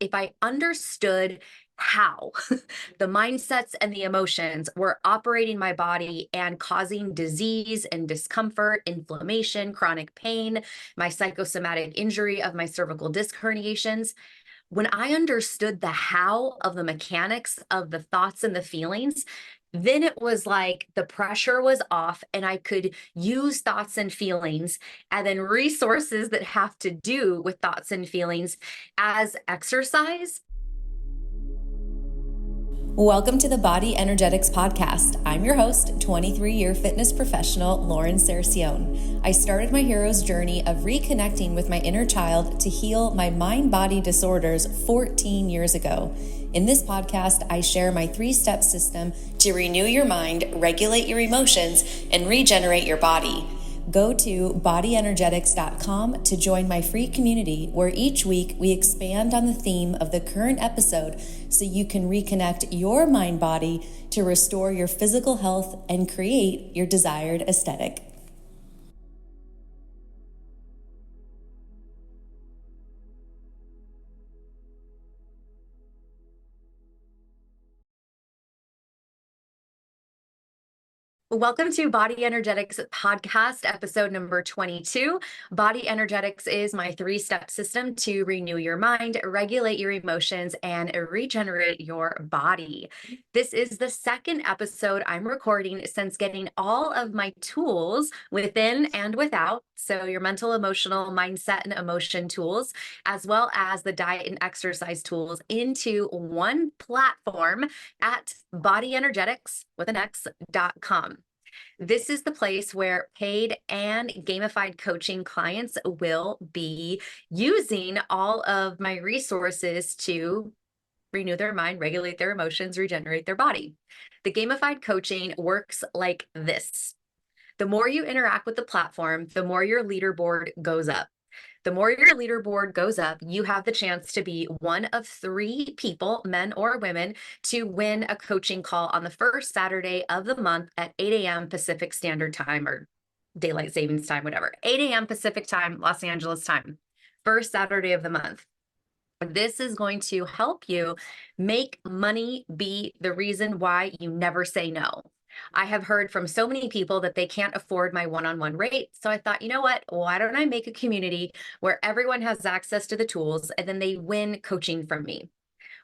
if I understood how the mindsets and the emotions were operating my body and causing disease and discomfort, inflammation, chronic pain, my psychosomatic injury of my cervical disc herniations, when I understood the how of the mechanics of the thoughts and the feelings, then it was like the pressure was off and I could use thoughts and feelings and then resources that have to do with thoughts and feelings as exercise. Welcome to the Body Energetix podcast. I'm your host, 23-year fitness professional, Lauren Cercione. I started my hero's journey of reconnecting with my inner child to heal my mind-body disorders 14 years ago. In this podcast, I share my 3-step system to renew your mind, regulate your emotions, and regenerate your body. Go to bodyenergetix.com to join my free community where each week we expand on the theme of the current episode so you can reconnect your mind body to restore your physical health and create your desired aesthetic. Welcome to Body Energetix podcast, episode number 22. Body Energetix is my 3-step system to renew your mind, regulate your emotions, and regenerate your body. This is the second episode I'm recording since getting all of my tools within and without. So your mental, emotional, mindset, and emotion tools, as well as the diet and exercise tools into one platform at bodyenergetix with an X.com. This is the place where paid and gamified coaching clients will be using all of my resources to renew their mind, regulate their emotions, regenerate their body. The gamified coaching works like this. The more you interact with the platform, the more your leaderboard goes up. The more your leaderboard goes up, you have the chance to be one of 3 people, men or women, to win a coaching call on the first Saturday of the month at 8 a.m. Pacific Standard Time or Daylight Savings Time, whatever. 8 a.m. Pacific Time, Los Angeles time, first Saturday of the month. This is going to help you make money be the reason why you never say no. I have heard from so many people that they can't afford my one-on-one rate. So I thought, you know what? Why don't I make a community where everyone has access to the tools and then they win coaching from me?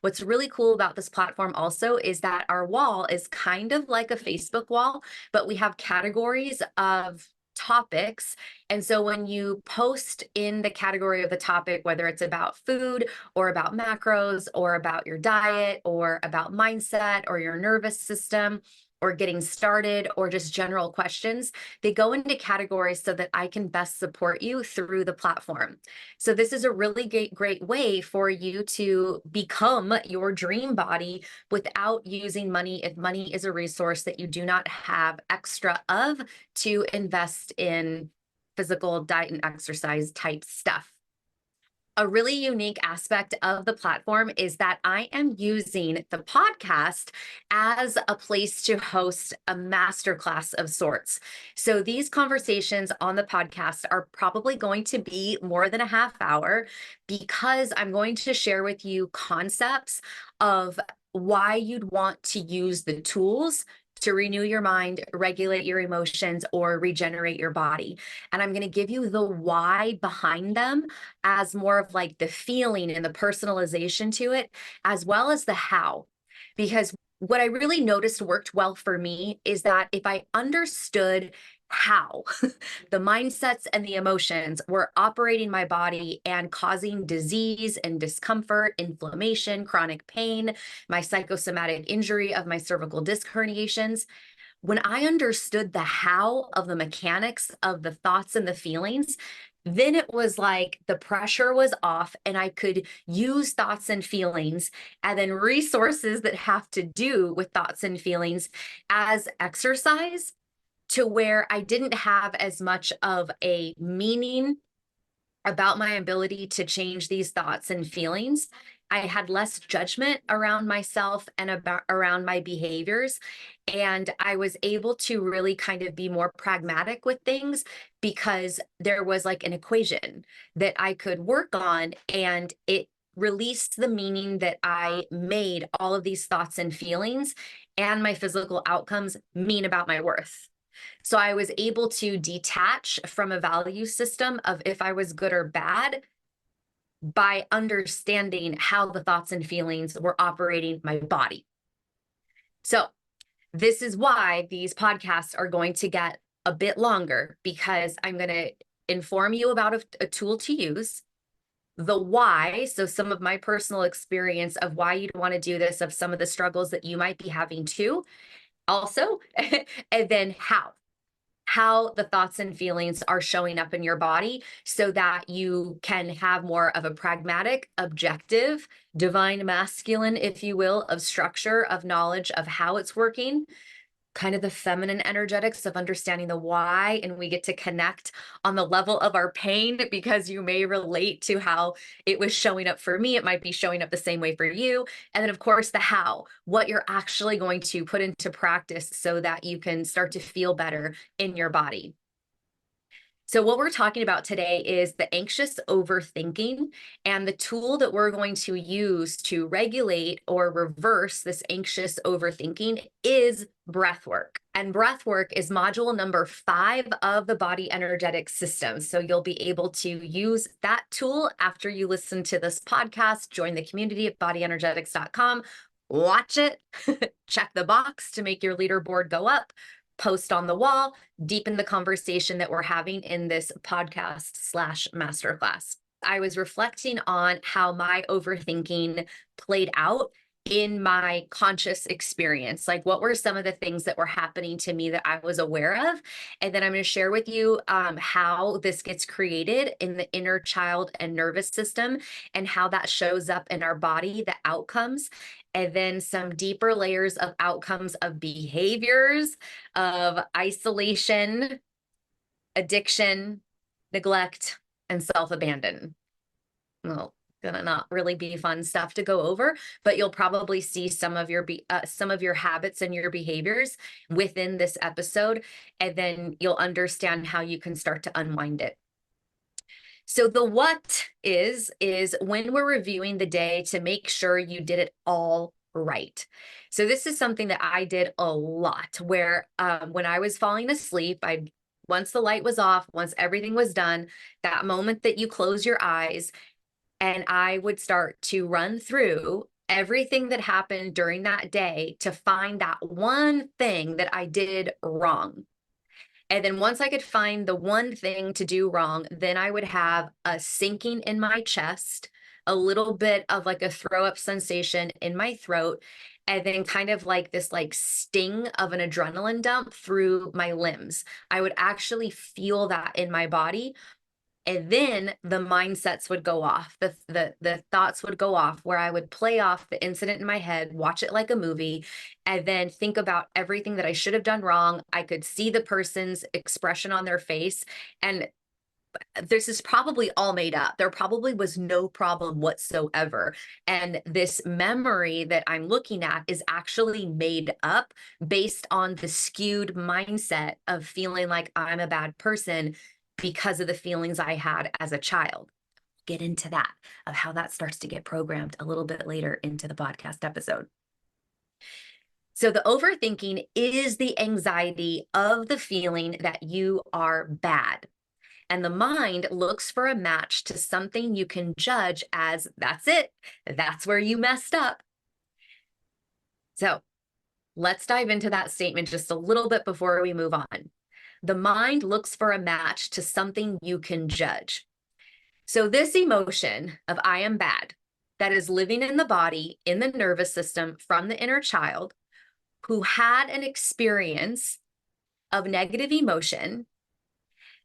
What's really cool about this platform also is that our wall is kind of like a Facebook wall, but we have categories of topics. And so when you post in the category of the topic, whether it's about food or about macros or about your diet or about mindset or your nervous system, or getting started, or just general questions, they go into categories so that I can best support you through the platform. So this is a really great way for you to become your dream body without using money, if money is a resource that you do not have extra of to invest in physical diet and exercise type stuff. A really unique aspect of the platform is that I am using the podcast as a place to host a masterclass of sorts. So these conversations on the podcast are probably going to be more than a half hour because I'm going to share with you concepts of why you'd want to use the tools to renew your mind, regulate your emotions, or regenerate your body. And I'm going to give you the why behind them as more of like the feeling and the personalization to it, as well as the how. Because what I really noticed worked well for me is that if I understood how the mindsets and the emotions were operating my body and causing disease and discomfort, inflammation, chronic pain, my psychosomatic injury of my cervical disc herniations, when I understood the how of the mechanics of the thoughts and the feelings, then it was like the pressure was off and I could use thoughts and feelings and then resources that have to do with thoughts and feelings as exercise, to where I didn't have as much of a meaning about my ability to change these thoughts and feelings. I had less judgment around myself and around my behaviors. And I was able to really kind of be more pragmatic with things because there was like an equation that I could work on, and it released the meaning that I made all of these thoughts and feelings and my physical outcomes mean about my worth. So I was able to detach from a value system of if I was good or bad by understanding how the thoughts and feelings were operating my body. So this is why these podcasts are going to get a bit longer, because I'm going to inform you about a tool to use, the why. So some of my personal experience of why you'd want to do this, of some of the struggles that you might be having too, also, and then how the thoughts and feelings are showing up in your body so that you can have more of a pragmatic, objective, divine masculine, if you will, of structure, of knowledge of how it's working, kind of the feminine energetics of understanding the why. And we get to connect on the level of our pain, because you may relate to how it was showing up for me. It might be showing up the same way for you. And then, of course, the how, what you're actually going to put into practice so that you can start to feel better in your body. So what we're talking about today is the anxious overthinking, and the tool that we're going to use to regulate or reverse this anxious overthinking is breath work. And breath work is module number 5 of the Body Energetic system. So you'll be able to use that tool after you listen to this podcast. Join the community at bodyenergetix.com, watch it, check the box to make your leaderboard go up, post on the wall, deepen the conversation that we're having in this podcast/masterclass. I was reflecting on how my overthinking played out in my conscious experience. Like, what were some of the things that were happening to me that I was aware of? And then I'm going to share with you how this gets created in the inner child and nervous system, and how that shows up in our body, the outcomes, and then some deeper layers of outcomes of behaviors, of isolation, addiction, neglect, and self-abandon. Well, gonna not really be fun stuff to go over, but you'll probably see some of your habits and your behaviors within this episode, and then you'll understand how you can start to unwind it. So the what is when we're reviewing the day to make sure you did it all right. So this is something that I did a lot, where when I was falling asleep, once the light was off, once everything was done, that moment that you close your eyes, and I would start to run through everything that happened during that day to find that one thing that I did wrong. And then once I could find the one thing to do wrong, then I would have a sinking in my chest, a little bit of like a throw up sensation in my throat, and then kind of like this like sting of an adrenaline dump through my limbs. I would actually feel that in my body. And then the mindsets would go off, the thoughts would go off, where I would play off the incident in my head, watch it like a movie, and then think about everything that I should have done wrong. I could see the person's expression on their face, and this is probably all made up. There probably was no problem whatsoever. And this memory that I'm looking at is actually made up based on the skewed mindset of feeling like I'm a bad person because of the feelings I had as a child. Get into that, of how that starts to get programmed a little bit later into the podcast episode. So the overthinking is the anxiety of the feeling that you are bad. And the mind looks for a match to something you can judge as, that's it, that's where you messed up. So let's dive into that statement just a little bit before we move on. The mind looks for a match to something you can judge. So this emotion of I am bad, that is living in the body, in the nervous system, from the inner child who had an experience of negative emotion,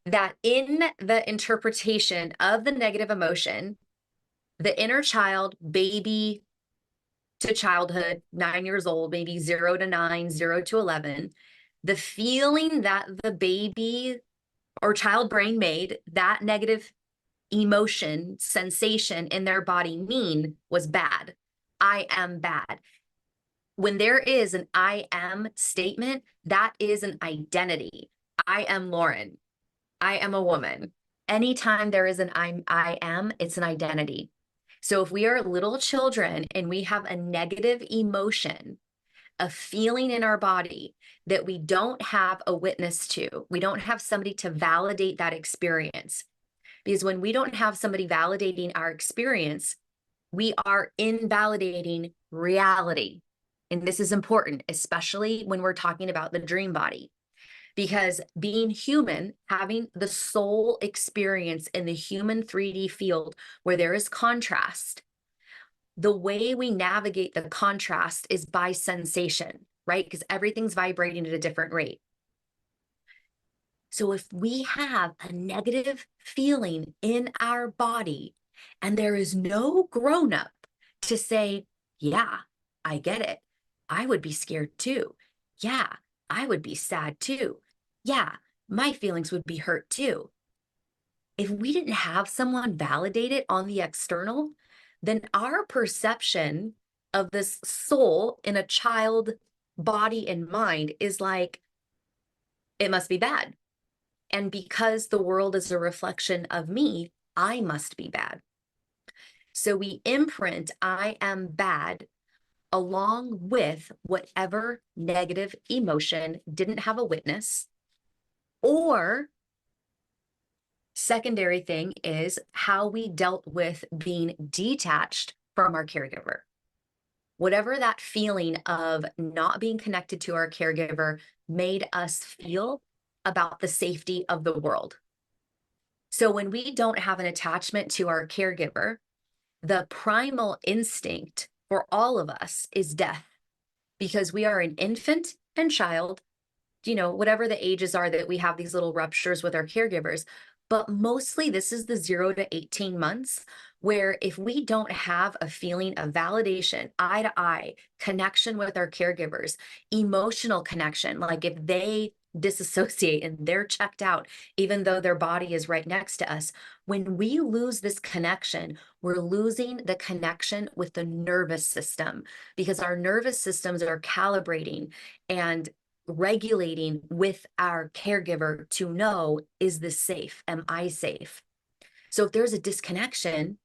that in the interpretation of the negative emotion, the inner child, baby to childhood, 9 years old, maybe 0 to 9, 0 to 11, the feeling that the baby or child brain made that negative emotion, sensation in their body mean was bad. I am bad. When there is an I am statement, that is an identity. I am Lauren. I am a woman. Anytime there is an I am, it's an identity. So if we are little children and we have a negative emotion, a feeling in our body that we don't have a witness to, we don't have somebody to validate that experience. Because when we don't have somebody validating our experience, we are invalidating reality. And this is important, especially when we're talking about the dream body, because being human, having the soul experience in the human 3D field where there is contrast, the way we navigate the contrast is by sensation, right? Because everything's vibrating at a different rate. So if we have a negative feeling in our body and there is no grown-up to say, yeah, I get it. I would be scared too. Yeah, I would be sad too. Yeah, my feelings would be hurt too. If we didn't have someone validate it on the external, then our perception of this soul in a child body and mind is like, it must be bad. And because the world is a reflection of me, I must be bad. So we imprint I am bad along with whatever negative emotion didn't have a witness. Or secondary thing is how we dealt with being detached from our caregiver. Whatever that feeling of not being connected to our caregiver made us feel about the safety of the world. So when we don't have an attachment to our caregiver, the primal instinct for all of us is death, because we are an infant and child, whatever the ages are that we have these little ruptures with our caregivers. But mostly this is the 0 to 18 months, where if we don't have a feeling of validation, eye to eye connection with our caregivers, emotional connection, like if they disassociate and they're checked out, even though their body is right next to us, when we lose this connection, we're losing the connection with the nervous system, because our nervous systems are calibrating and regulating with our caregiver to know, is this safe? Am I safe? So if there's a disconnection,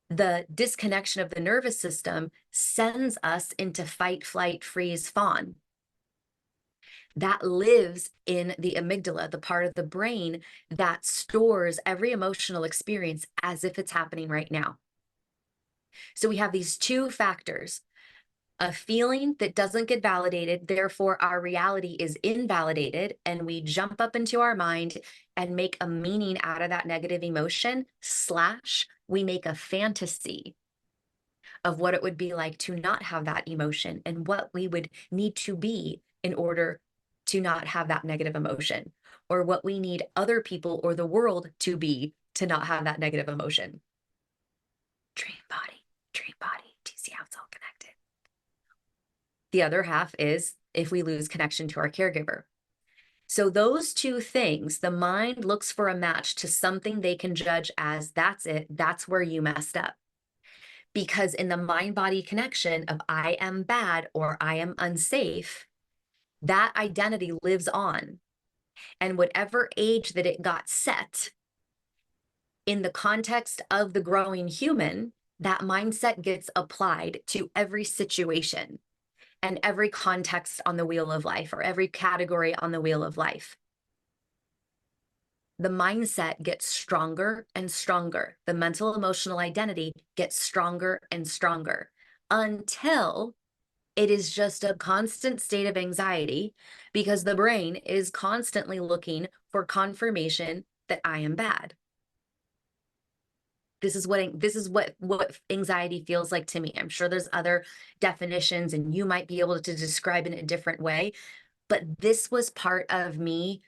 the disconnection of the nervous system sends us into fight, flight, freeze, fawn. That lives in the amygdala, the part of the brain that stores every emotional experience as if it's happening right now. So we have these two factors: a feeling that doesn't get validated, therefore our reality is invalidated, and we jump up into our mind and make a meaning out of that negative emotion, / we make a fantasy of what it would be like to not have that emotion and what we would need to be in order to not have that negative emotion, or what we need other people or the world to be to not have that negative emotion. Dream body, dream body. Do you see how it's all connected? The other half is if we lose connection to our caregiver. So those two things, the mind looks for a match to something they can judge as, that's it, that's where you messed up. Because in the mind-body connection of I am bad or I am unsafe, that identity lives on. And whatever age that it got set, in the context of the growing human, that mindset gets applied to every situation and every context on the wheel of life, or every category on the wheel of life. The mindset gets stronger and stronger. The mental emotional identity gets stronger and stronger until it is just a constant state of anxiety, because the brain is constantly looking for confirmation that I am bad. This is what anxiety feels like to me. I'm sure there's other definitions and you might be able to describe it in a different way, but this was part of me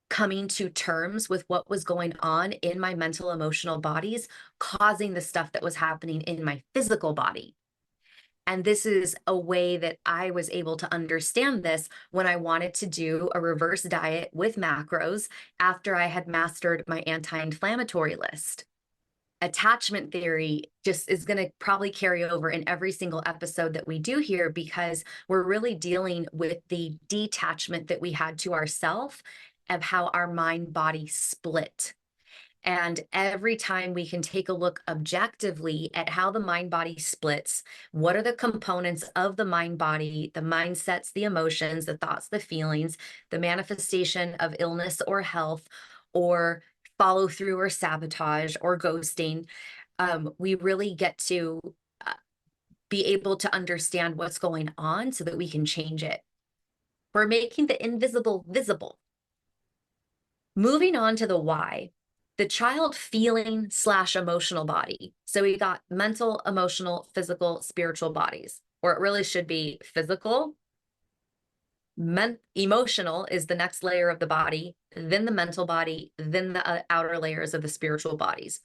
coming to terms with what was going on in my mental emotional bodies, causing the stuff that was happening in my physical body. And this is a way that I was able to understand this when I wanted to do a reverse diet with macros after I had mastered my anti-inflammatory list. Attachment theory just is going to probably carry over in every single episode that we do here, because we're really dealing with the detachment that we had to ourself, of how our mind body split. And every time we can take a look objectively at how the mind body splits, what are the components of the mind body, the mindsets, the emotions, the thoughts, the feelings, the manifestation of illness or health, or follow through or sabotage or ghosting, we really get to uh, be able to understand what's going on so that we can change it. We're making the invisible visible. Moving on to the why, the child feeling / emotional body. So we got mental, emotional, physical, spiritual bodies, or it really should be physical. Emotional is the next layer of the body, then the mental body, then the outer layers of the spiritual bodies.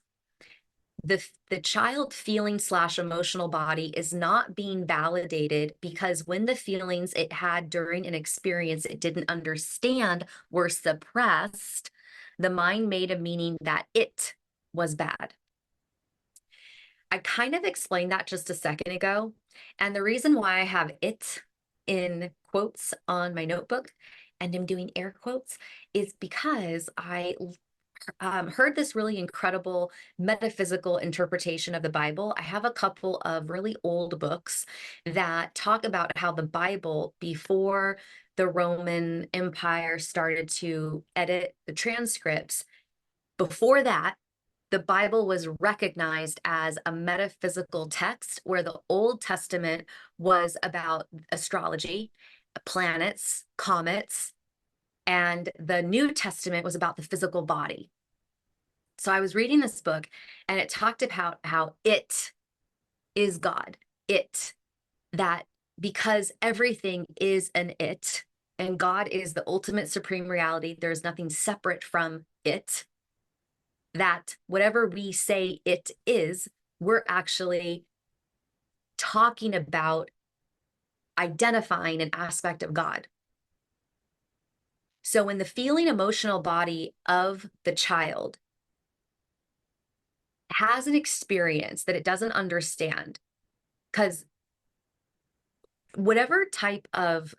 The child feeling / emotional body is not being validated because when the feelings it had during an experience it didn't understand were suppressed, the mind made a meaning that it was bad. I kind of explained that just a second ago. And the reason why I have it in quotes on my notebook and I'm doing air quotes is because I heard this really incredible metaphysical interpretation of the Bible. I have a couple of really old books that talk about how the Bible, before the Roman Empire started to edit the transcripts, before that, the Bible was recognized as a metaphysical text where the Old Testament was about astrology, planets, comets, and the New Testament was about the physical body. So I was reading this book and it talked about how it is God. It, that because everything is an it and God is the ultimate supreme reality, there's nothing separate from it, that whatever we say it is, we're actually talking about identifying an aspect of God. So when the feeling emotional body of the child has an experience that it doesn't understand, because whatever type of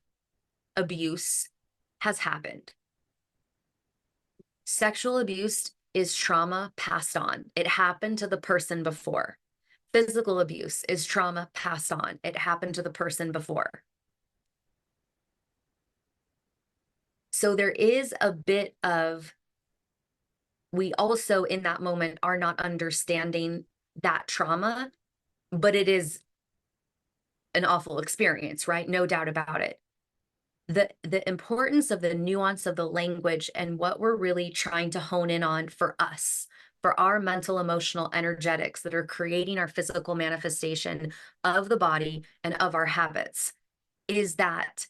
abuse has happened, sexual abuse is trauma passed on. It happened to the person before. Physical abuse is trauma passed on. It happened to the person before. So there is a bit of, we also in that moment are not understanding that trauma, but it is an awful experience, right? No doubt about it. The importance of the nuance of the language and what we're really trying to hone in on for us, for our mental, emotional energetics that are creating our physical manifestation of the body and of our habits, is that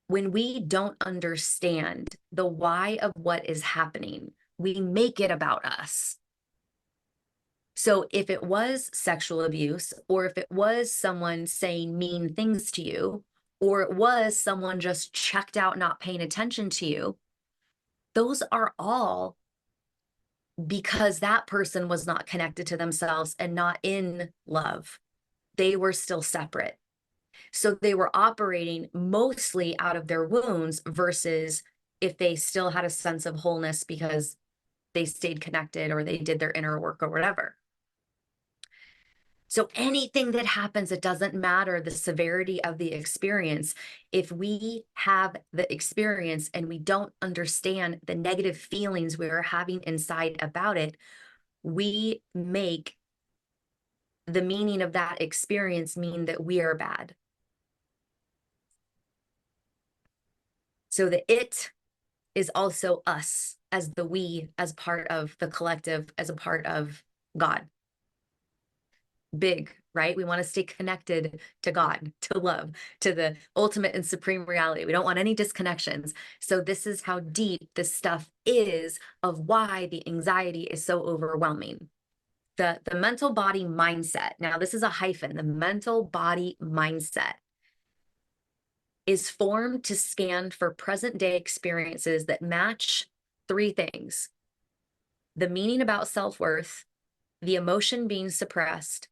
when we don't understand the why of what is happening, we make it about us. So if it was sexual abuse, or if it was someone saying mean things to you, or it was someone just checked out, not paying attention to you, those are all because that person was not connected to themselves and not in love. They were still separate. So they were operating mostly out of their wounds versus if they still had a sense of wholeness because they stayed connected or they did their inner work or whatever. So anything that happens, it doesn't matter the severity of the experience. If we have the experience and we don't understand the negative feelings we are having inside about it, we make the meaning of that experience mean that we are bad. So the it is also us as the we, as part of the collective, as a part of God. Big, right? We want to stay connected to God, to love, to the ultimate and supreme reality. We don't want any disconnections. So this is how deep this stuff is of why the anxiety is so overwhelming. The mental body mindset. Now, this is a hyphen. The mental body mindset is formed to scan for present day experiences that match three things: the meaning about self-worth, the emotion being suppressed,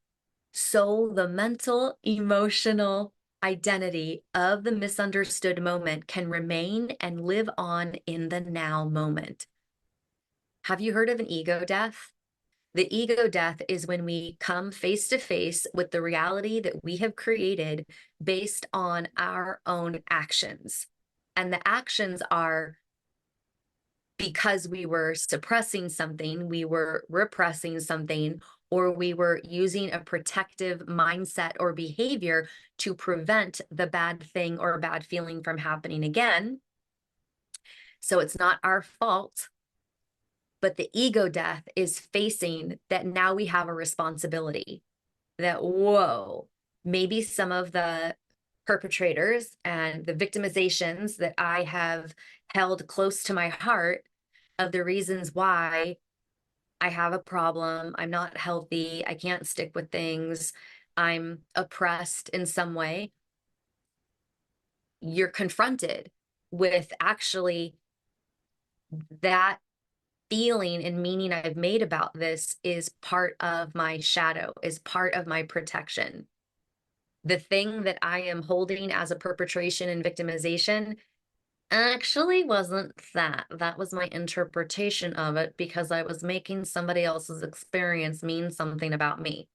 so the mental, emotional identity of the misunderstood moment can remain and live on in the now moment. Have you heard of an ego death? The ego death is when we come face to face with the reality that we have created based on our own actions. And the actions are because we were suppressing something, we were repressing something, or we were using a protective mindset or behavior to prevent the bad thing or bad feeling from happening again. So it's not our fault, but the ego death is facing that now we have a responsibility that, whoa, maybe some of the perpetrators and the victimizations that I have held close to my heart of the reasons why I have a problem, I'm not healthy, I can't stick with things, I'm oppressed in some way, you're confronted with actually that feeling and meaning I've made about this is part of my shadow, is part of my protection. The thing that I am holding as a perpetration and victimization actually wasn't that. That was my interpretation of it because I was making somebody else's experience mean something about me.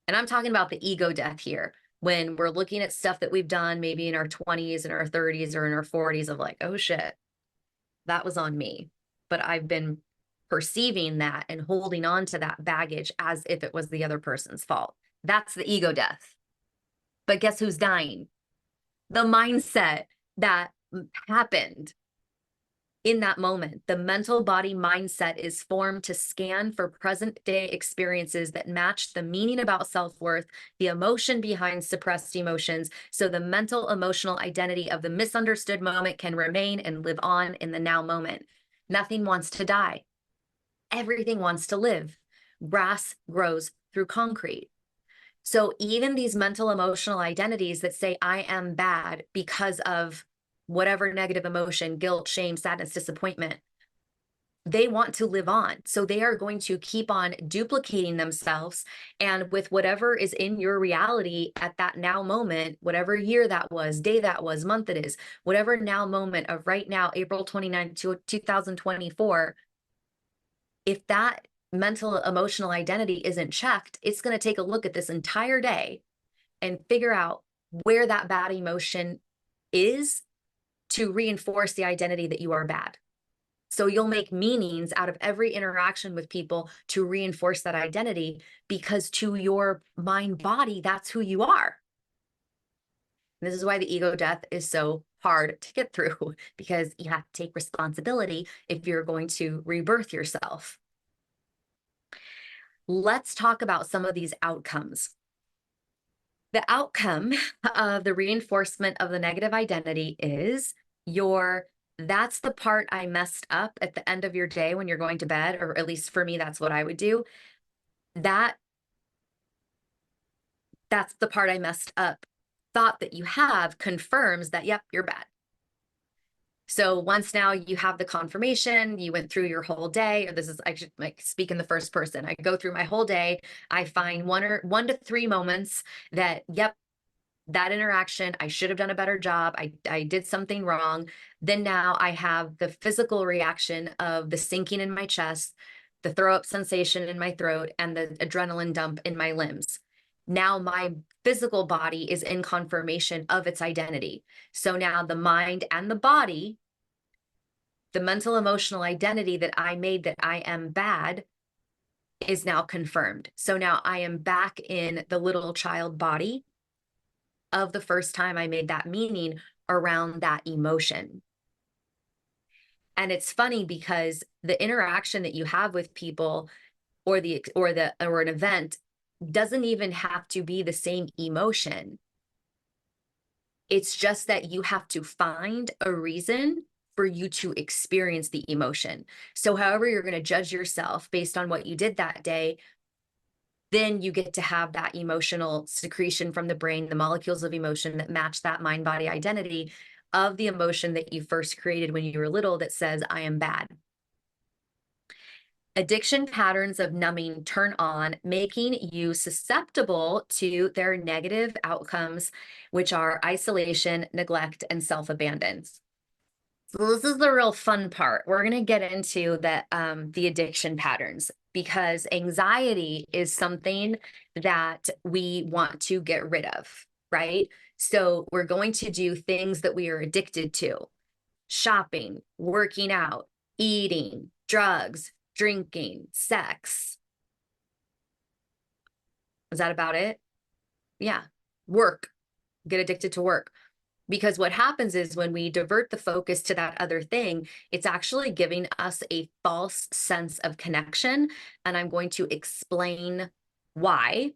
And I'm talking about the ego death here. When we're looking at stuff that we've done maybe in our 20s and our 30s or in our 40s of like, oh shit, that was on me. But I've been perceiving that and holding on to that baggage as if it was the other person's fault. That's the ego death. But guess who's dying? The mindset that happened in that moment. The mental body mindset is formed to scan for present day experiences that match the meaning about self-worth, the emotion behind suppressed emotions, so the mental emotional identity of the misunderstood moment can remain and live on in the now moment. Nothing wants to die. Everything wants to live. Grass grows through concrete. So even these mental emotional identities that say I am bad because of whatever negative emotion, guilt, shame, sadness, disappointment, they want to live on. So they are going to keep on duplicating themselves. And with whatever is in your reality at that now moment, whatever year that was, day that was, month it is, whatever now moment of right now, April 29th, 2024, if that mental emotional identity isn't checked, it's going to take a look at this entire day and figure out where that bad emotion is to reinforce the identity that you are bad. So you'll make meanings out of every interaction with people to reinforce that identity because to your mind body, that's who you are. And this is why the ego death is so hard to get through because you have to take responsibility if you're going to rebirth yourself. Let's talk about some of these outcomes. The outcome of the reinforcement of the negative identity is that's the part I messed up at the end of your day when you're going to bed, or at least for me, that's what I would do. That's the part I messed up. Thought that you have confirms that, yep, you're bad. So once now you have the confirmation, you went through your whole day, or this is, I should like speak in the first person. I go through my whole day. I find one to three moments that, yep, that interaction, I should have done a better job. I did something wrong. Then now I have the physical reaction of the sinking in my chest, the throw up sensation in my throat, and the adrenaline dump in my limbs. Now my physical body is in confirmation of its identity. So now the mind and the body, the mental emotional identity that I made that I am bad is now confirmed. So now I am back in the little child body of the first time I made that meaning around that emotion. And it's funny because the interaction that you have with people or an event doesn't even have to be the same emotion. It's just that you have to find a reason for you to experience the emotion. So however you're going to judge yourself based on what you did that day, then you get to have that emotional secretion from the brain, the molecules of emotion that match that mind-body identity of the emotion that you first created when you were little that says, I am bad. Addiction patterns of numbing turn on, making you susceptible to their negative outcomes, which are isolation, neglect, and self-abandon. So this is the real fun part. We're going to get into the addiction patterns, because anxiety is something that we want to get rid of, right? So we're going to do things that we are addicted to: shopping, working out, eating, drugs, drinking, sex. Is that about it? Yeah. Work. Get addicted to work. Because what happens is when we divert the focus to that other thing, it's actually giving us a false sense of connection. And I'm going to explain why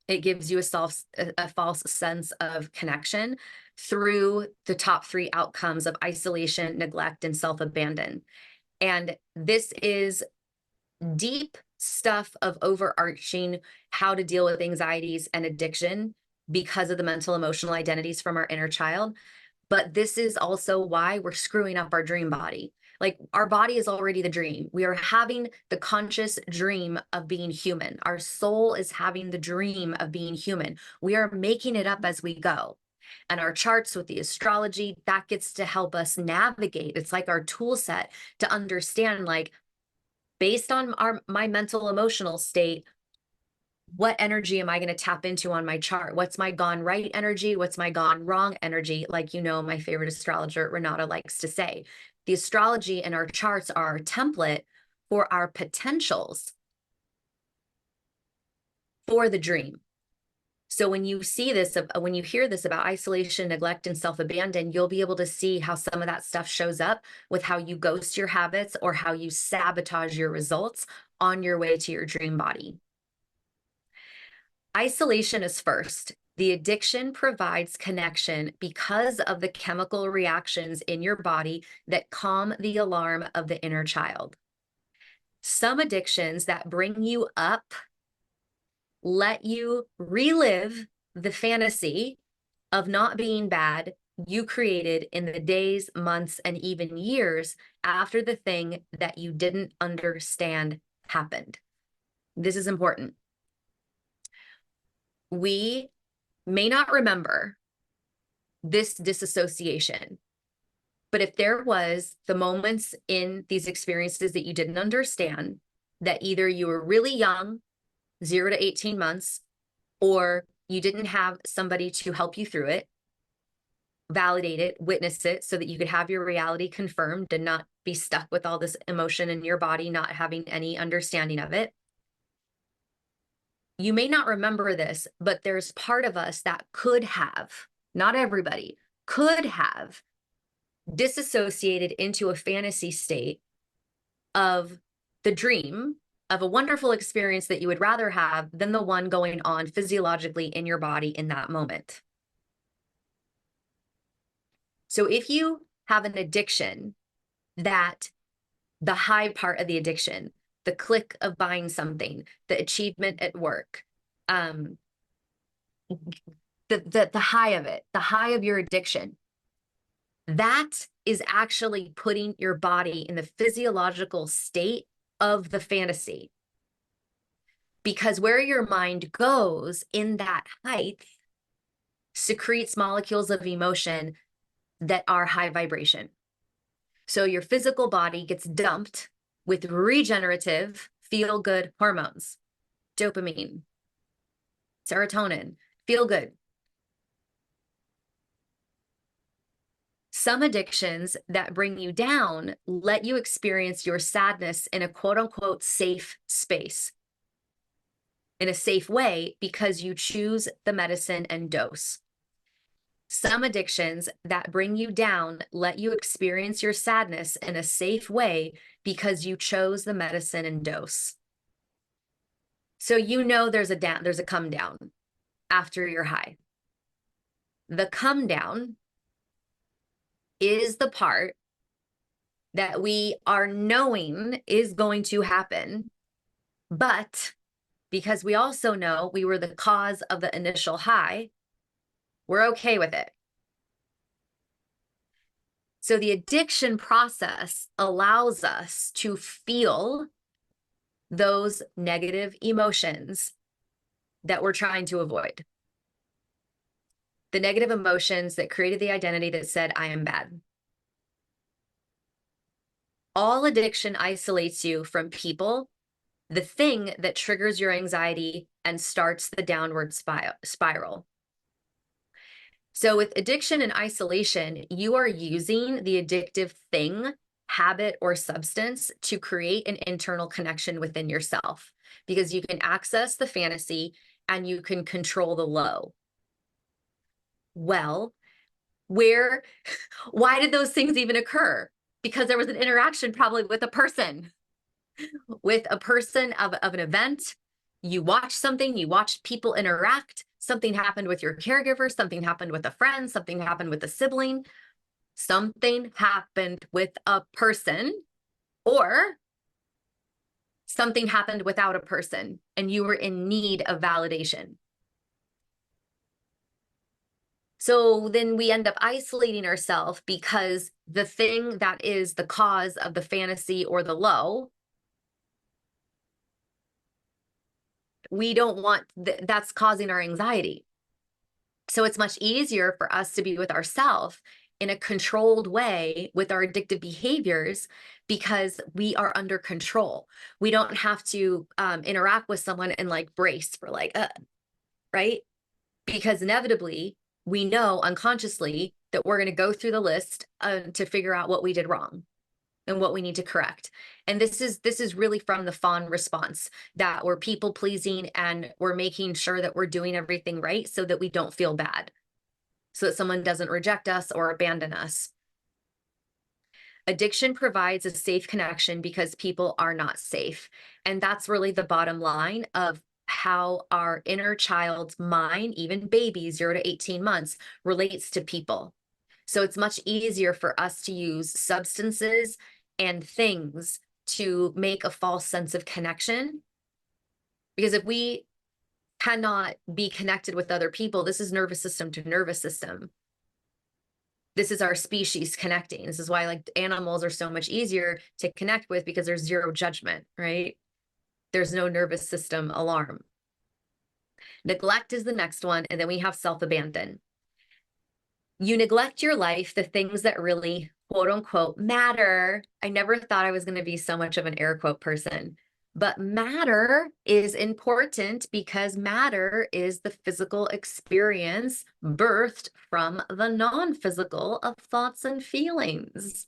it gives you a false sense of connection through the top three outcomes of isolation, neglect, and self-abandon. And this is deep stuff of overarching how to deal with anxieties and addiction because of the mental emotional identities from our inner child. But this is also why we're screwing up our dream body. Like, our body is already the dream. We are having the conscious dream of being human. Our soul is having the dream of being human. We are making it up as we go. And our charts with the astrology, that gets to help us navigate. It's like our tool set to understand, like, based on my mental emotional state, what energy am I going to tap into on my chart? What's my gone right energy? What's my gone wrong energy? Like, my favorite astrologer, Renata, likes to say, the astrology and our charts are our template for our potentials for the dream. So when you see this, when you hear this about isolation, neglect, and self-abandon, you'll be able to see how some of that stuff shows up with how you ghost your habits or how you sabotage your results on your way to your dream body. Isolation is first. The addiction provides connection because of the chemical reactions in your body that calm the alarm of the inner child. Some addictions that bring you up let you relive the fantasy of not being bad you created in the days, months, and even years after the thing that you didn't understand happened. This is important. We may not remember this disassociation, but if there was the moments in these experiences that you didn't understand, that either you were really young, 0 to 18 months, or you didn't have somebody to help you through it, validate it, witness it, so that you could have your reality confirmed and not be stuck with all this emotion in your body, not having any understanding of it. You may not remember this, but there's part of us that could have, not everybody, could have disassociated into a fantasy state of the dream of a wonderful experience that you would rather have than the one going on physiologically in your body in that moment. So if you have an addiction, that the high part of the addiction, the click of buying something, the achievement at work, the high of it, the high of your addiction, that is actually putting your body in the physiological state of the fantasy. Because where your mind goes in that height secretes molecules of emotion that are high vibration. So your physical body gets dumped with regenerative, feel-good hormones, dopamine, serotonin, feel good. Some addictions that bring you down let you experience your sadness in a quote-unquote safe space, in a safe way, because you choose the medicine and dose. Some addictions that bring you down let you experience your sadness in a safe way because you chose the medicine and dose. So there's a come down after your high. The come down is the part that we are knowing is going to happen, but because we also know we were the cause of the initial high, we're okay with it. So the addiction process allows us to feel those negative emotions that we're trying to avoid. The negative emotions that created the identity that said, I am bad. All addiction isolates you from people, the thing that triggers your anxiety and starts the downward spiral. So with addiction and isolation, you are using the addictive thing, habit, or substance to create an internal connection within yourself, because you can access the fantasy and you can control the low. Well, why did those things even occur? Because there was an interaction probably with a person of an event. You watched something, you watched people interact, something happened with your caregiver, something happened with a friend, something happened with a sibling, something happened with a person, or something happened without a person, and you were in need of validation. So then we end up isolating ourselves because the thing that is the cause of the fantasy or the low, we don't want that's causing our anxiety. So it's much easier for us to be with ourselves in a controlled way with our addictive behaviors because we are under control. We don't have to interact with someone and like brace for like, right? Because inevitably we know unconsciously that we're going to go through the list to figure out what we did wrong and what we need to correct. And this is really from the fawn response, that we're people pleasing and we're making sure that we're doing everything right so that we don't feel bad, so that someone doesn't reject us or abandon us. Addiction provides a safe connection because people are not safe. And that's really the bottom line of how our inner child's mind, even babies 0 to 18 months, relates to people. So it's much easier for us to use substances and things to make a false sense of connection. Because if we cannot be connected with other people, this is nervous system to nervous system. This is our species connecting. This is why like animals are so much easier to connect with, because there's zero judgment, right? There's no nervous system alarm. Neglect is the next one. And then we have self-abandon. You neglect your life, the things that really, quote unquote, matter. I never thought I was going to be so much of an air quote person, but matter is important because matter is the physical experience birthed from the non-physical of thoughts and feelings.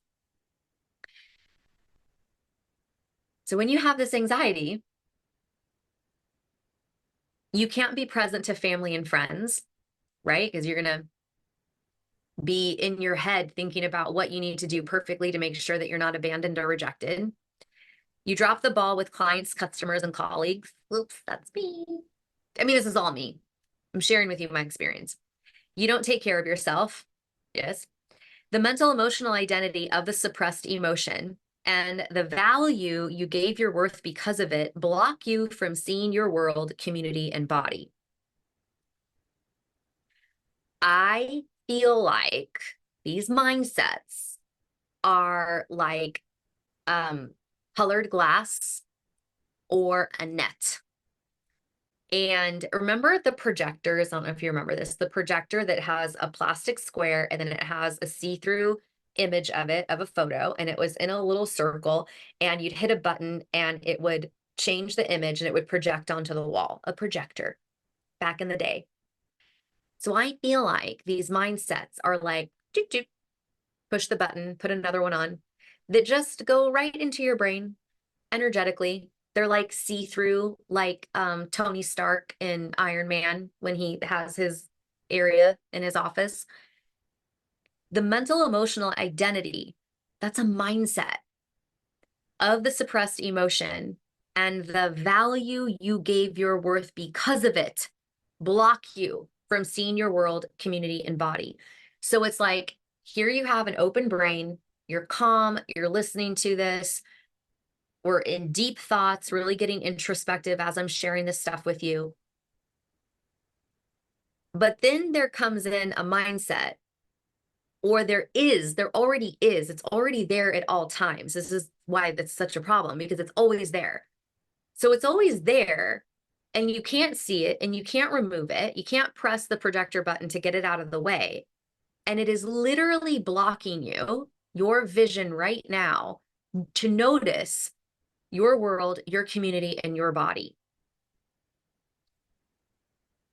So when you have this anxiety, you can't be present to family and friends, right? Because you're going to be in your head thinking about what you need to do perfectly to make sure that you're not abandoned or rejected. You drop the ball with clients, customers, and colleagues. Oops, that's me. I mean, this is all me. I'm sharing with you my experience. You don't take care of yourself. Yes. The mental emotional identity of the suppressed emotion and the value you gave your worth because of it block you from seeing your world, community, and body. I feel like these mindsets are like colored glass or a net. And remember the projectors, I don't know if you remember this, the projector that has a plastic square and then it has a see-through image of it, of a photo, and it was in a little circle, and you'd hit a button and it would change the image and it would project onto the wall, a projector back in the day. So I feel like these mindsets are like, doot, doot, push the button, put another one on, that just go right into your brain energetically. They're like see-through, like Tony Stark in Iron Man when he has his area in his office. The mental emotional identity, that's a mindset of the suppressed emotion, and the value you gave your worth because of it block you from seeing your world, community, and body. So it's like, here you have an open brain, you're calm, you're listening to this, we're in deep thoughts, really getting introspective as I'm sharing this stuff with you. But then there comes in a mindset, or there already is, it's already there at all times. This is why that's such a problem, because it's always there. So it's always there, and you can't see it and you can't remove it. You can't press the projector button to get it out of the way. And it is literally blocking you, your vision right now, to notice your world, your community, and your body.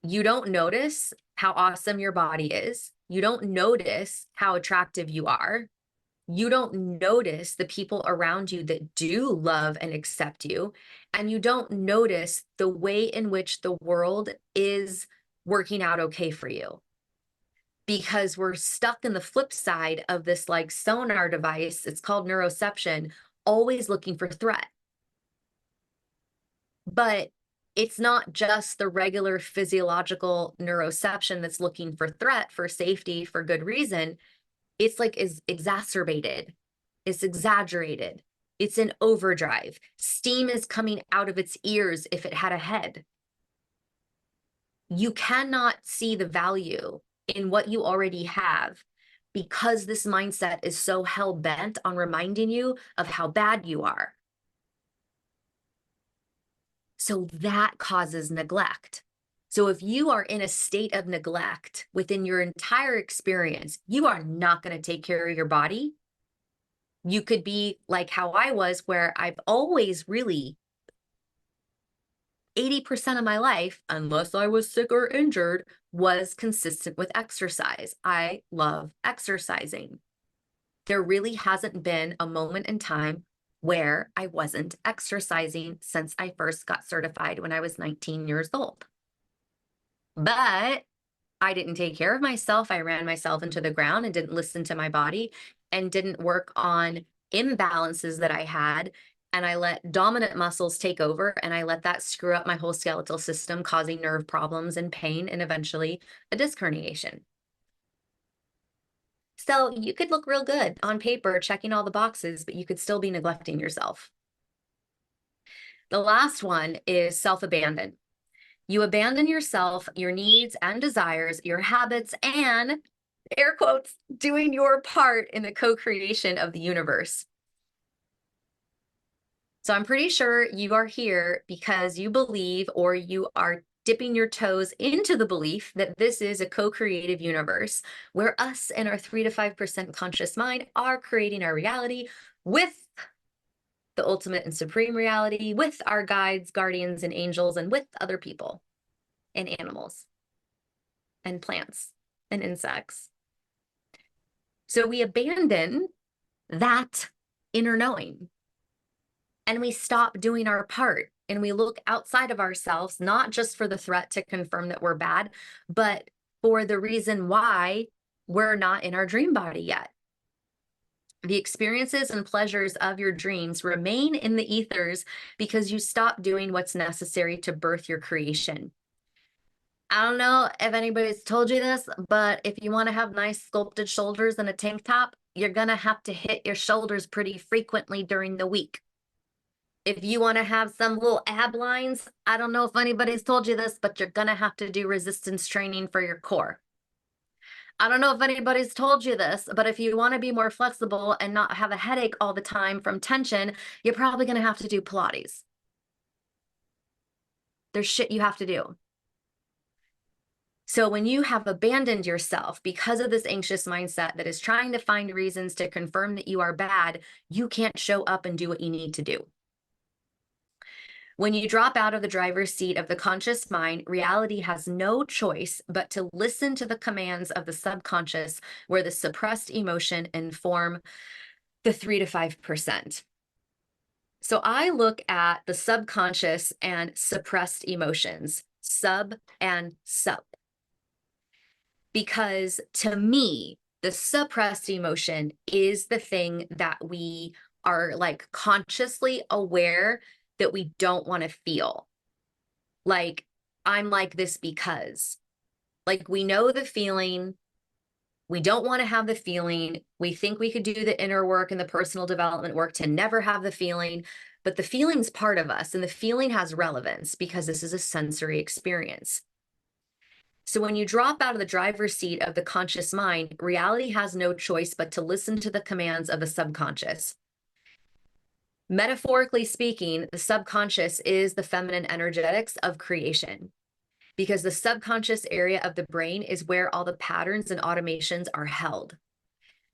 You don't notice how awesome your body is. You don't notice how attractive you are. You don't notice the people around you that do love and accept you. And you don't notice the way in which the world is working out okay for you. Because we're stuck in the flip side of this like sonar device, it's called neuroception, always looking for threat. But it's not just the regular physiological neuroception that's looking for threat, for safety, for good reason. It's like is exacerbated. It's exaggerated. It's in overdrive. Steam is coming out of its ears if it had a head. You cannot see the value in what you already have because this mindset is so hell-bent on reminding you of how bad you are. So that causes neglect. So if you are in a state of neglect within your entire experience, you are not going to take care of your body. You could be like how I was, where I've always really 80% of my life, unless I was sick or injured, was consistent with exercise. I love exercising. There really hasn't been a moment in time where I wasn't exercising since I first got certified when I was 19 years old. But I didn't take care of myself. I ran myself into the ground and didn't listen to my body and didn't work on imbalances that I had. And I let dominant muscles take over and I let that screw up my whole skeletal system, causing nerve problems and pain and eventually a disc herniation. So you could look real good on paper, checking all the boxes, but you could still be neglecting yourself. The last one is self-abandon. You abandon yourself, your needs and desires, your habits, and air quotes, doing your part in the co-creation of the universe. So I'm pretty sure you are here because you believe, or you are dipping your toes into the belief that this is a co-creative universe where us and our 3 to 5% conscious mind are creating our reality with the ultimate and supreme reality, with our guides, guardians, and angels, and with other people and animals and plants and insects. So we abandon that inner knowing and we stop doing our part. And we look outside of ourselves, not just for the threat to confirm that we're bad, but for the reason why we're not in our dream body yet. The experiences and pleasures of your dreams remain in the ethers because you stop doing what's necessary to birth your creation. I don't know if anybody's told you this, but if you want to have nice sculpted shoulders and a tank top, you're going to have to hit your shoulders pretty frequently during the week. If you want to have some little ab lines, I don't know if anybody's told you this, but you're going to have to do resistance training for your core. I don't know if anybody's told you this, but if you want to be more flexible and not have a headache all the time from tension, you're probably going to have to do Pilates. There's shit you have to do. So when you have abandoned yourself because of this anxious mindset that is trying to find reasons to confirm that you are bad, you can't show up and do what you need to do. When you drop out of the driver's seat of the conscious mind, reality has no choice but to listen to the commands of the subconscious, where the suppressed emotion inform the 3 to 5%. So I look at the subconscious and suppressed emotions, sub and sup. Because to me, the suppressed emotion is the thing that we are like consciously aware that we don't want to feel. Like, I'm like this because, like, we know the feeling, we don't want to have the feeling, we think we could do the inner work and the personal development work to never have the feeling, but the feeling's part of us and the feeling has relevance because this is a sensory experience. So when you drop out of the driver's seat of the conscious mind, reality has no choice but to listen to the commands of the subconscious. Metaphorically speaking, the subconscious is the feminine energetics of creation, because the subconscious area of the brain is where all the patterns and automations are held.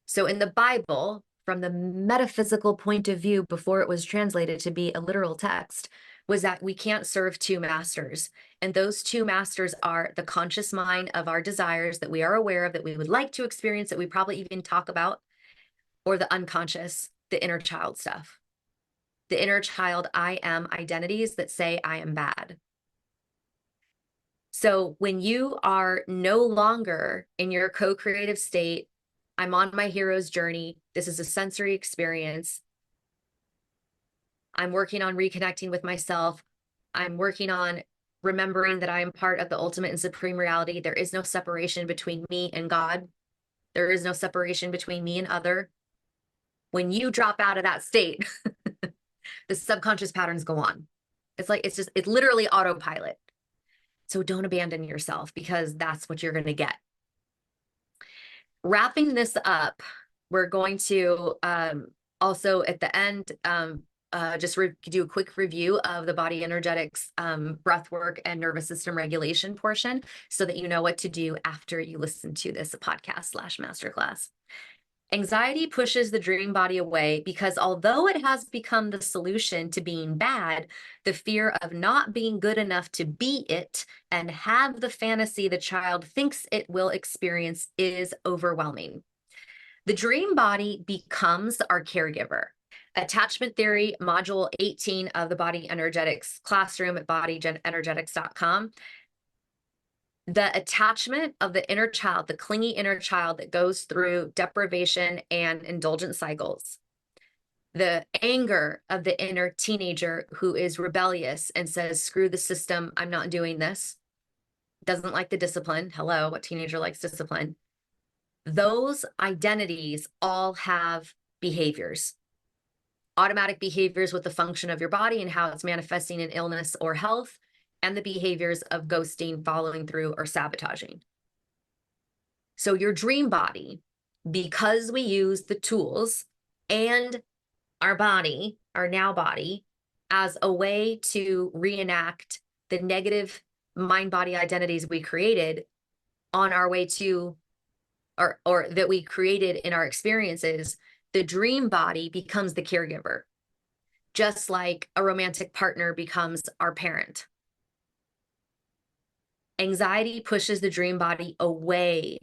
So in the Bible, from the metaphysical point of view before it was translated to be a literal text was that we can't serve two masters. And those two masters are the conscious mind of our desires that we are aware of, that we would like to experience, that we probably even talk about, or the unconscious, the inner child stuff. The inner child I am identities that say I am bad. So when you are no longer in your co-creative state, I'm on my hero's journey, this is a sensory experience, I'm working on reconnecting with myself, I'm working on remembering that I am part of the ultimate and supreme reality. There is no separation between me and God. There is no separation between me and other. When you drop out of that state, the subconscious patterns go on. It's literally autopilot. So don't abandon yourself, because that's what you're going to get. Wrapping this up, we're going to also at the end just do a quick review of the Body Energetix breath work and nervous system regulation portion, so that you know what to do after you listen to this podcast/masterclass. Anxiety pushes the dream body away because although it has become the solution to being bad, the fear of not being good enough to be it and have the fantasy the child thinks it will experience is overwhelming. The dream body becomes our caregiver. Attachment Theory, Module 18 of the Body Energetix classroom at bodyenergetix.com. The attachment of the inner child, the clingy inner child that goes through deprivation and indulgent cycles. The anger of the inner teenager who is rebellious and says, screw the system, I'm not doing this. Doesn't like the discipline. Hello, what teenager likes discipline? Those identities all have behaviors. Automatic behaviors with the function of your body and how it's manifesting in illness or health, and the behaviors of ghosting, following through, or sabotaging. So your dream body, because we use the tools and our body, our now body, as a way to reenact the negative mind-body identities we created on our way to, or that we created in our experiences, the dream body becomes the caregiver, just like a romantic partner becomes our parent. Anxiety pushes the dream body away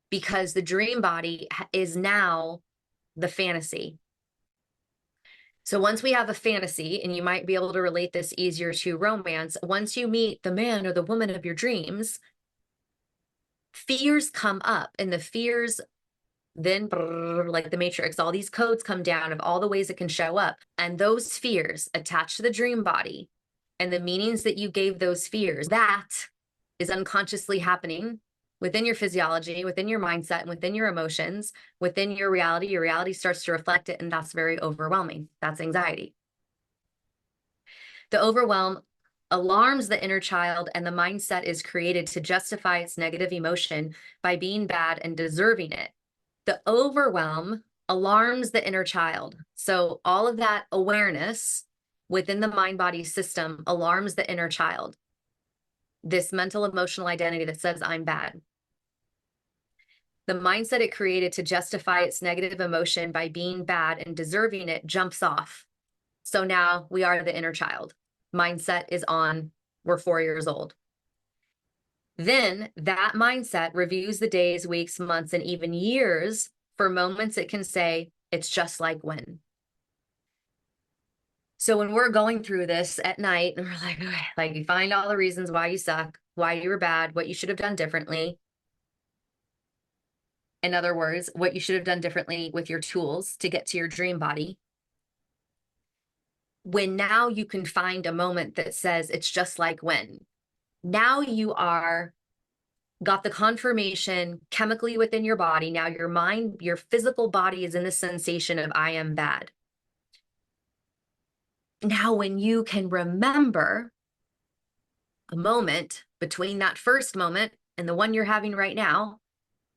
because the dream body is now the fantasy. So once we have a fantasy, and you might be able to relate this easier to romance, once you meet the man or the woman of your dreams, fears come up, and the fears then, like the Matrix, all these codes come down of all the ways it can show up. And those fears attached to the dream body and the meanings that you gave those fears, that is unconsciously happening within your physiology, within your mindset, and within your emotions, within your reality. Your reality starts to reflect it, and that's very overwhelming. That's anxiety. The overwhelm alarms the inner child, and the mindset is created to justify its negative emotion by being bad and deserving it. The overwhelm alarms the inner child. So all of that awareness within the mind-body system alarms the inner child. This mental emotional identity that says I'm bad. The mindset it created to justify its negative emotion by being bad and deserving it jumps off. So now we are the inner child. Mindset is on, we're 4 years old. Then that mindset reviews the days, weeks, months, and even years for moments it can say, it's just like when. So when we're going through this at night and we're like, okay, like you find all the reasons why you suck, why you were bad, what you should have done differently. In other words, what you should have done differently with your tools to get to your dream body. When now you can find a moment that says it's just like when. Now you are got the confirmation chemically within your body. Now your mind, your physical body is in the sensation of I am bad. Now, when you can remember a moment between that first moment and the one you're having right now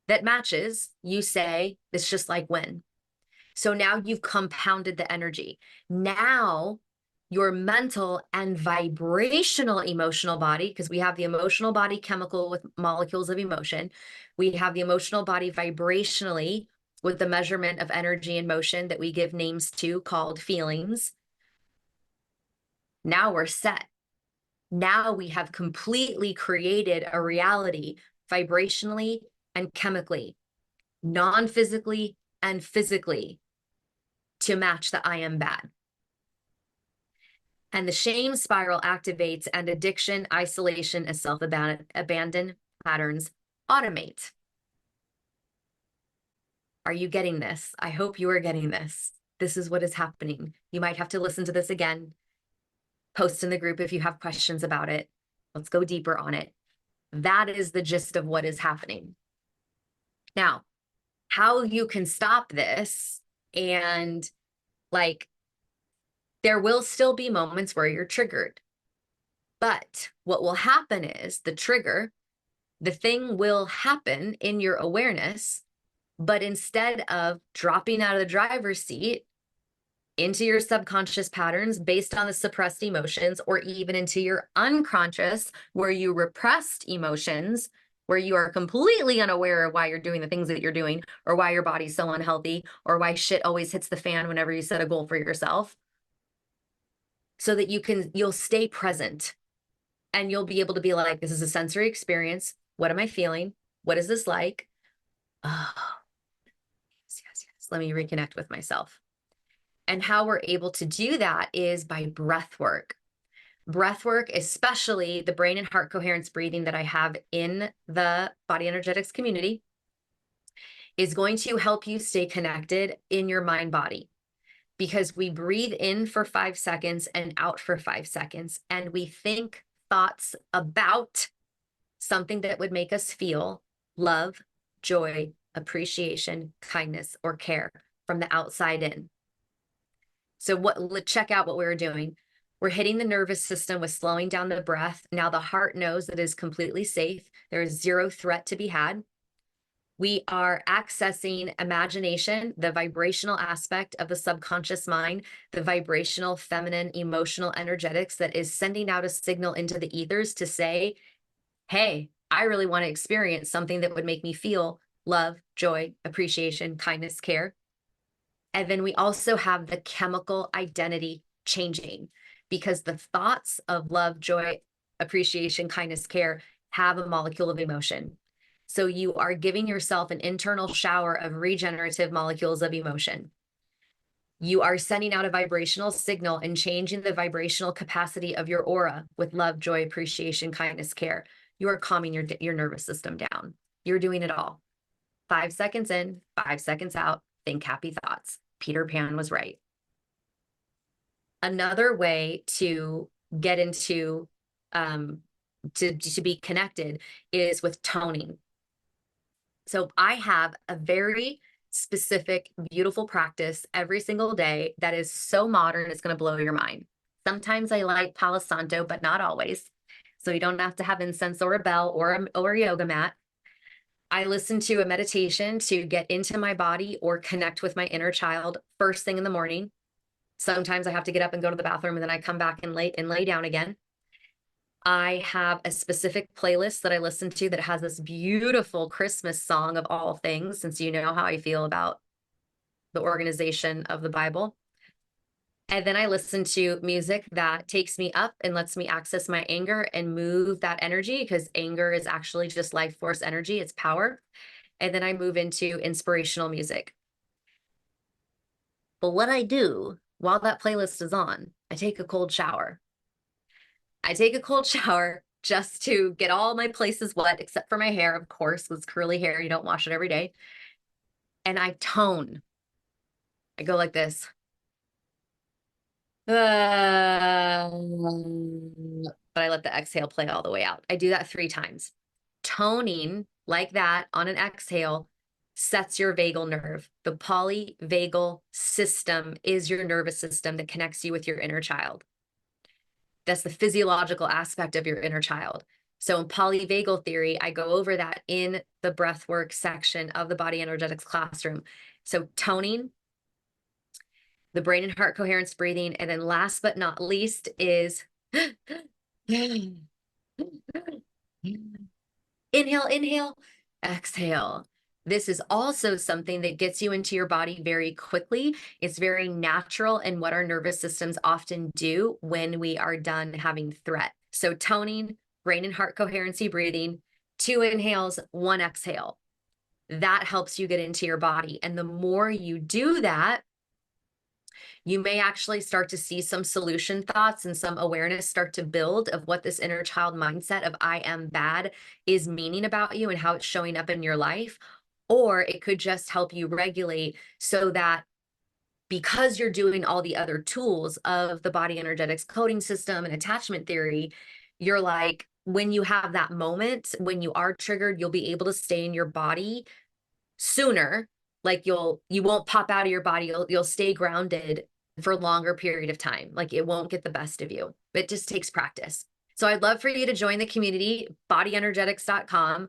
that matches, you say, it's just like when. So now you've compounded the energy. Now your mental and vibrational emotional body, because we have the emotional body chemical with molecules of emotion. We have the emotional body vibrationally with the measurement of energy and motion that we give names to called feelings. Now we're set. Now we have completely created a reality vibrationally and chemically, non-physically and physically, to match the I am bad. And the shame spiral activates, and addiction, isolation, and self-abandon patterns automate. Are you getting this? I hope you are getting this. This is what is happening. You might have to listen to this again. Post in the group if you have questions about it. Let's go deeper on it. That is the gist of what is happening. Now, how you can stop this, and like, there will still be moments where you're triggered. But what will happen is the trigger, the thing will happen in your awareness, but instead of dropping out of the driver's seat into your subconscious patterns based on the suppressed emotions, or even into your unconscious where you repressed emotions, where you are completely unaware of why you're doing the things that you're doing, or why your body's so unhealthy, or why shit always hits the fan whenever you set a goal for yourself, so that you'll stay present, and you'll be able to be like, this is a sensory experience. What am I feeling? What is this like? Oh, yes. Let me reconnect with myself. And how we're able to do that is by breath work. Breath work, especially the brain and heart coherence breathing that I have in the Body Energetics community, is going to help you stay connected in your mind body, because we breathe in for 5 seconds and out for 5 seconds, and we think thoughts about something that would make us feel love, joy, appreciation, kindness, or care from the outside in. So check out what we were doing. We're hitting the nervous system with slowing down the breath. Now the heart knows that it is completely safe. There is zero threat to be had. We are accessing imagination, the vibrational aspect of the subconscious mind, the vibrational, feminine, emotional energetics that is sending out a signal into the ethers to say, hey, I really want to experience something that would make me feel love, joy, appreciation, kindness, care. And then we also have the chemical identity changing, because the thoughts of love, joy, appreciation, kindness, care have a molecule of emotion. So you are giving yourself an internal shower of regenerative molecules of emotion. You are sending out a vibrational signal and changing the vibrational capacity of your aura with love, joy, appreciation, kindness, care. You are calming your nervous system down. You're doing it all. 5 seconds in, 5 seconds out, think happy thoughts. Peter Pan was right. Another way to get into, to be connected is with toning. So I have a very specific, beautiful practice every single day that is so modern, it's going to blow your mind. Sometimes I light Palo Santo, but not always. So you don't have to have incense or a bell or a yoga mat. I listen to a meditation to get into my body or connect with my inner child first thing in the morning. Sometimes I have to get up and go to the bathroom, and then I come back and lay down again. I have a specific playlist that I listen to that has this beautiful Christmas song of all things, since you know how I feel about the organization of the Bible. And then I listen to music that takes me up and lets me access my anger and move that energy, because anger is actually just life force energy. It's power. And then I move into inspirational music. But what I do while that playlist is on, I take a cold shower. I take a cold shower just to get all my places wet, except for my hair, of course, with curly hair. You don't wash it every day. And I tone. I go like this. But I let the exhale play all the way out. I do that 3 times. Toning like that on an exhale sets your vagal nerve. The polyvagal system is your nervous system that connects you with your inner child. That's the physiological aspect of your inner child. So in polyvagal theory, I go over that in the breathwork section of the Body Energetics classroom. So toning, the brain and heart coherence breathing, and then last but not least is inhale, exhale. This is also something that gets you into your body very quickly. It's very natural in what our nervous systems often do when we are done having threat. So toning, brain and heart coherency breathing, 2 inhales, 1 exhale. That helps you get into your body. And the more you do that, you may actually start to see some solution thoughts and some awareness start to build of what this inner child mindset of I am bad is meaning about you and how it's showing up in your life. Or it could just help you regulate so that because you're doing all the other tools of the body energetics coding system and attachment theory, you're like, when you have that moment, when you are triggered, you'll be able to stay in your body sooner. Like you won't pop out of your body. You'll stay grounded for a longer period of time. Like it won't get the best of you. It just takes practice. So I'd love for you to join the community, bodyenergetics.com.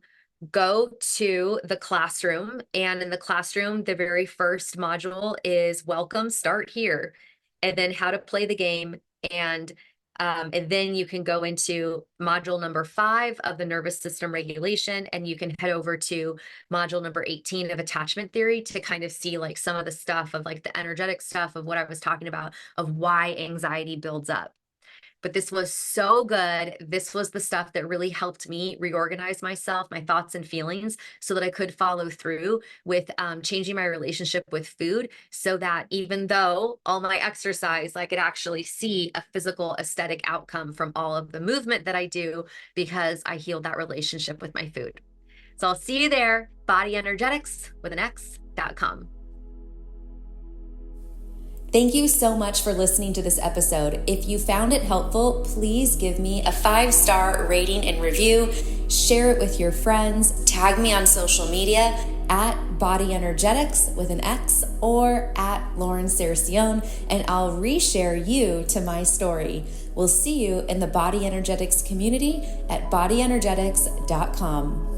Go to the classroom, and in the classroom, the very first module is welcome, start here, and then how to play the game. And then you can go into module number 5 of the nervous system regulation, and you can head over to module number 18 of attachment theory to kind of see like some of the stuff of like the energetic stuff of what I was talking about of why anxiety builds up. But this was so good. This was the stuff that really helped me reorganize myself, my thoughts and feelings, so that I could follow through with changing my relationship with food, so that even though all my exercise, I could actually see a physical aesthetic outcome from all of the movement that I do because I healed that relationship with my food. So I'll see you there, bodyenergetics.com. Thank you so much for listening to this episode. If you found it helpful, please give me a 5-star rating and review. Share it with your friends. Tag me on social media at Body Energetix with an X or at Lauren Cercione, and I'll reshare you to my story. We'll see you in the Body Energetics community at bodyenergetics.com.